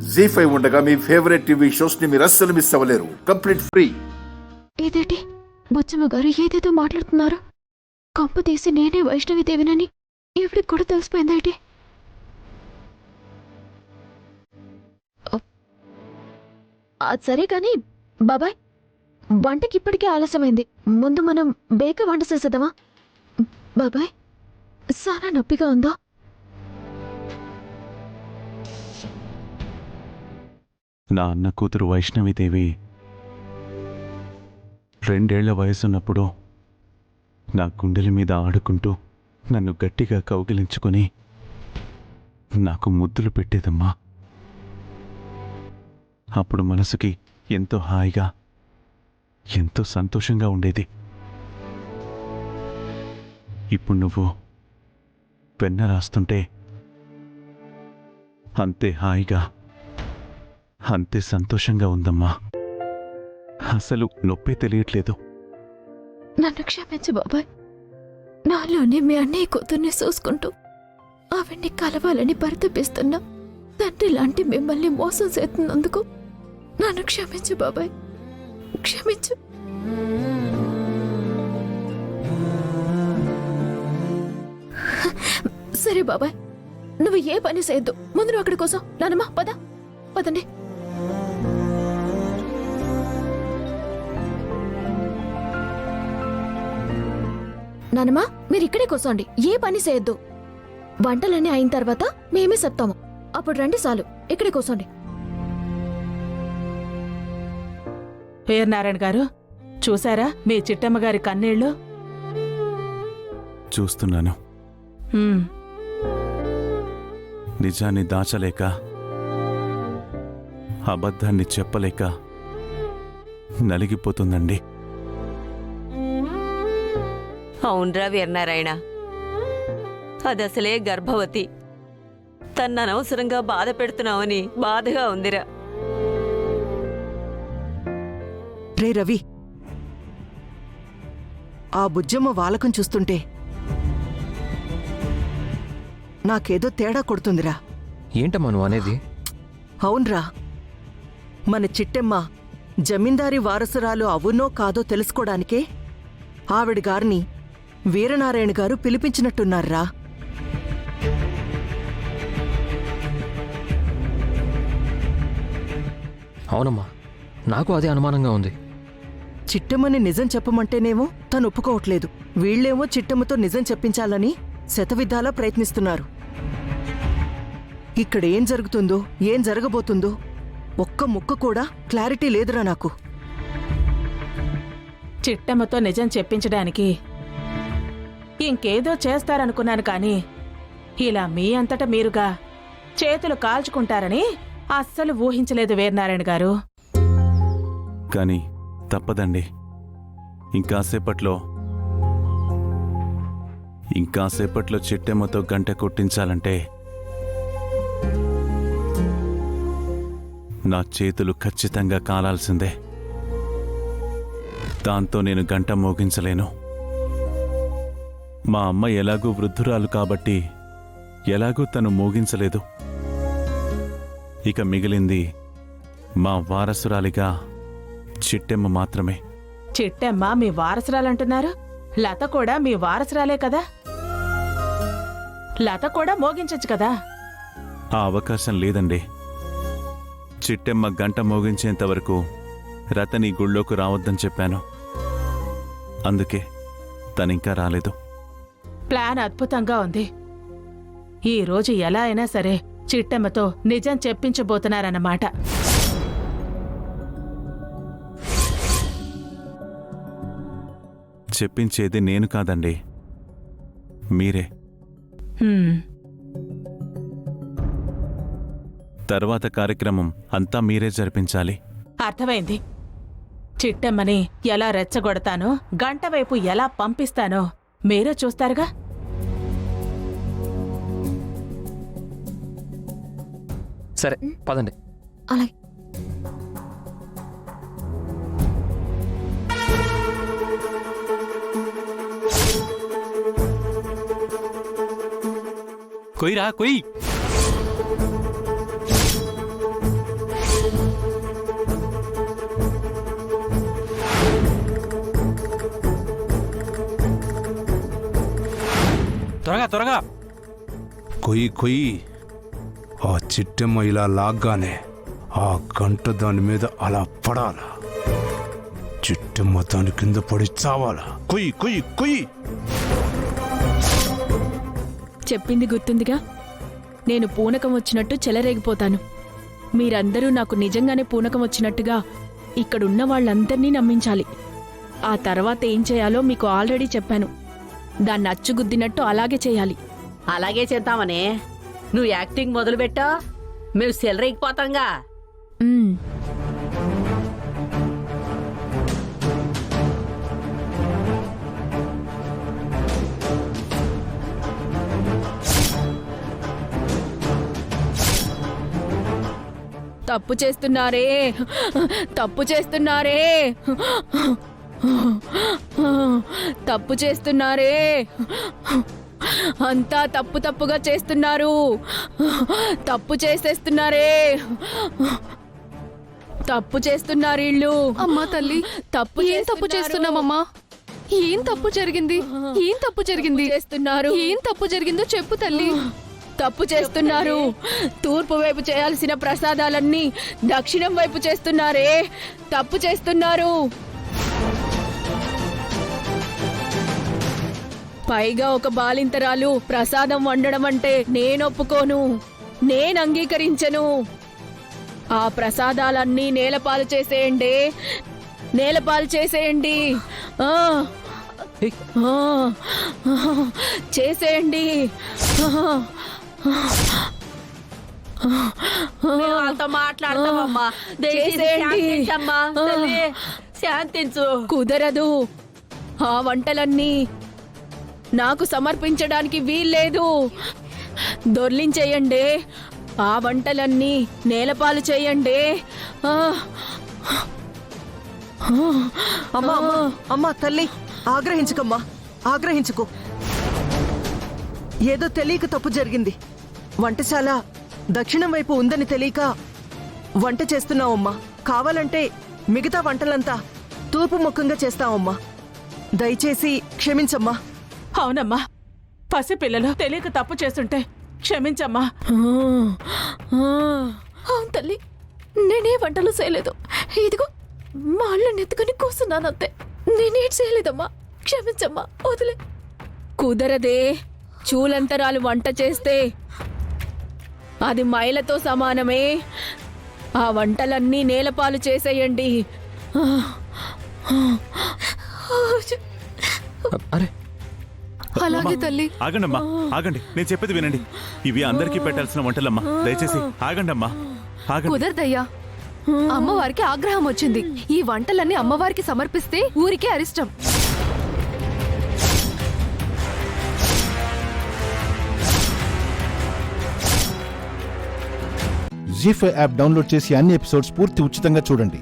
జీ5 ఉండగా మీ favourite TV shows ని మీరు అస్సలు మిస్ అవ్వలేరు. Complete free. ఇదేంటి బుచ్చమ్మ గారు ఏదేదో మాట్లాడుతున్నారు? కంప తీసి నేనే వైష్ణవి దేవినని ఈవిడికి కూడా తెలిసిపోయిందేంటి? అది సరే కానీ బాబాయ్, వంటకి ఇప్పటికే ఆలస్యమైంది. ముందు మనం బేక వంట చేసేద్దామా? బాబాయ్, చాలా నొప్పిగా ఉందా? నా అన్న కూతురు వైష్ణవిదేవి 2 ఏళ్ల వయసున్నప్పుడు నా గుండెల మీద ఆడుకుంటూ నన్ను గట్టిగా కౌగిలించుకొని నాకు ముద్దులు పెట్టేదమ్మా. అప్పుడు మనసుకి ఎంతో హాయిగా, ఎంతో సంతోషంగా ఉండేది. ఇప్పుడు నువ్వు పెన్న రాస్తుంటే అంతే హాయిగా, అంతే సంతోషంగా ఉందమ్మా. అసలు నొప్పే తెలియట్లేదు. నన్ను క్షమించు బాబాయ్. నాలోనే మీ అన్నయ్య కూతుర్ని చూసుకుంటూ ఆవిడ్ని కలవాలని పరితపిస్తున్నా తండ్రి లాంటి మిమ్మల్ని మోసం చేస్తున్నందుకు నన్ను క్షమించు బాబాయ్, క్షమించు. సరే బాబాయ్, నువ్వు ఏ పని చేయొద్దు. ముందు నువ్వు అక్కడి కోసం. నానమ్మా పదండి. నానమ్మా, మీరు ఇక్కడే కూర్చోండి, ఏ పని చేయొద్దు. వంటలన్నీ అయిన తర్వాత మేమే చెప్తాము. అప్పుడు రండి, చాలు. ఇక్కడే కూర్చోండి. వీరనారాయణ గారు, చూసారా మీ చిట్టమ్మ గారి కన్నీళ్లు? చూస్తున్నాను. నిజాన్ని దాచలేక, అబద్ధాన్ని చెప్పలేక నలిగిపోతుందండి. అవునరా వీరనారాయణ, అదసలే గర్భవతి. తన్ననవసరంగా బాధ పెడుతున్నావని బాధగా ఉందిరా. రే రవి, ఆ బుజ్జమ్మ వాలకం చూస్తుంటే నాకేదో తేడా కొడుతుందిరా. ఏంటమ్మా నువ్వు అనేది? అవునరా, మన చిట్టెమ్మ జమీందారీ వారసురాలు అవునో కాదో తెలుసుకోవడానికే ఆవిడ గారిని వీరనారాయణ గారు పిలిపించినట్టున్నారా. అవునమ్మా, నాకు అదే అనుమానంగా ఉంది. చిట్టమ్మని నిజం చెప్పమంటేనేమో తను ఒప్పుకోవట్లేదు. వీళ్లేమో చిట్టమ్మతో నిజం చెప్పించాలని శతవిధాలా ప్రయత్నిస్తున్నారు. ఇక్కడేం జరుగుతుందో, ఏం జరగబోతుందో ఒక్క ముక్క కూడా క్లారిటీ లేదురా నాకు. చిట్టమ్మతో నిజం చెప్పించడానికి ఇంకేదో చేస్తారనుకున్నాను, కానీ ఇలా మీ అంతటా మీరుగా చేతులు కాల్చుకుంటారని అస్సలు ఊహించలేదు వీరనారాయణ గారు. కానీ తప్పదండి. ఇంకాసేపట్లో చిట్టెమ్మతో గంట కొట్టించాలంటే నా చేతులు ఖచ్చితంగా కాలాల్సిందే. దాంతో నేను గంట మోగించలేను. మా అమ్మ ఎలాగూ వృద్ధురాలు కాబట్టి ఎలాగూ తను మోగించలేదు. ఇక మిగిలింది మా వారసురాలిగా చిట్టెమ్మ మాత్రమే. చిట్టమ్మ మీ వారసురాలంటున్నారు? లత కూడా మీ వారసురాలే కదా? లత కూడా మోగించచ్చు కదా? ఆ అవకాశం లేదండి. చిట్టెమ్మ గంట మోగించేంత వరకు రతని గుళ్ళోకి రావద్దని చెప్పాను. అందుకే తనింకా రాలేదు. ప్లాన్ అద్భుతంగా ఉంది. ఈ రోజు ఎలా అయినా సరే చిట్టమ్మతో నిజం చెప్పించబోతున్నారన్నమాట. చెప్పించేది నేను కాదండి, మీరే. తర్వాత కార్యక్రమం అంతా మీరే జరిపించాలి. అర్థమైంది. చిట్టమ్మని ఎలా రెచ్చగొడతానో, గంట వైపు ఎలా పంపిస్తానో మీరే చూస్తారుగా. సరే పదండి. అలాగే. కొయ్యరా కొయ్యి. త్వరగా త్వరగా. కొయ్యి కొయ్యి. ఆ చిట్టెమ్మ ఇలా లాగ్గానే ఆ గంట దాని మీద అలా పడాలా, చిట్టెమ్మ దాని కింద పడి చావాలా. కొయ్యి కొయ్యి కొయ్యి. చెప్పింది గుర్తుందిగా, నేను పూనకం వచ్చినట్టు చెలరేగిపోతాను. మీరందరూ నాకు నిజంగానే పూనకం వచ్చినట్టుగా ఇక్కడున్న వాళ్ళందర్నీ నమ్మించాలి. ఆ తర్వాత ఏం చేయాలో మీకు ఆల్రెడీ చెప్పాను. దాన్ని అచ్చుగుద్దినట్టు అలాగే చేయాలి. అలాగే చేద్దామనే. నువ్వు యాక్టింగ్ మొదలుపెట్టా, మేము సెలరేగిపోతాంగా. మ్మ్. తప్పు చేస్తున్నారే, తప్పు చేస్తున్నారే, తప్పు చేస్తున్నారే, అంతా తప్పు తప్పుగా చేస్తున్నారు, తప్పు చేసేస్తున్నారే, తప్పు చేస్తున్నారు ఇళ్ళు. అమ్మా తల్లి, తప్పు ఏం తప్పు చేస్తున్నామమ్మా? ఏం తప్పు జరిగింది? ఏం తప్పు జరిగింది? చేస్తున్నారు. ఏం తప్పు జరిగిందో చెప్పు తల్లి. తప్పు చేస్తున్నారు. తూర్పు వైపు చేయాల్సిన ప్రసాదాలన్నీ దక్షిణం వైపు చేస్తున్నారే, తప్పు చేస్తున్నారు. పైగా ఒక బాలింతరాలు ప్రసాదం వండడం అంటే నేనొప్పుకోను, నేను అంగీకరించను. ఆ ప్రసాదాలన్నీ నేలపాలు చేసేయండి, నేలపాలు చేసేయండి. ఆ, ఆ, చేసేయండి. మేము వాళ్ళతో మాట్లాడతామమ్మా. దయచేసి చేసేయండి. శాంతించమ్మా. తల్లి, శాంతించు. కుదరదు. ఆ వంటలన్నీ నాకు సమర్పించడానికి వీల్లేదు. దొర్లించేయండి. ఆ వంటలన్నీ నేలపాలు చేయండి. ఆ, అమ్మా అమ్మా అమ్మా తల్లి, ఆగ్రహించుకమ్మా, ఆగ్రహించుకో. ఏదో తెలియక తప్పు జరిగింది. వంటశాల దక్షిణం వైపు ఉందని తెలియక వంట చేస్తున్నావమ్మా. కావాలంటే మిగతా వంటలంతా తూర్పు ముఖంగా చేస్తావమ్మా. దయచేసి క్షమించమ్మా. అవునమ్మా, పసిపిల్లలు తెలియక తప్పు చేస్తుంటే క్షమించమ్మా. అవును తల్లి, నేనే వంటలు చేయలేదు. ఇదిగో మాళ్ళని ఎత్తుకుని కూర్చున్నానంతే. నేనేం చేయలేదమ్మా, క్షమించమ్మా, వదిలే. కుదరదే. చూలంతరాలు వంట చేస్తే అది మైలతో సమానమే. ఆ వంటలన్నీ నేలపాలు చేసేయండి. అరే అలాగే తల్లి. ఆగండమ్మా, ఆగండి. నేను చెప్పేది వినండి. ఇవి అందరికీ పెట్టాల్సిన వంటలమ్మా. దయచేసి ఆగండమ్మా, ఆగండి. కుదరదయ్యా. అమ్మవారికి ఆగ్రహం వచ్చింది. ఈ వంటలన్నీ అమ్మవారికి సమర్పిస్తే ఊరికే అరిష్టం. జీ5 యాప్ డౌన్లోడ్ చేసి అన్ని ఎపిసోడ్స్ పూర్తి ఉచితంగా చూడండి.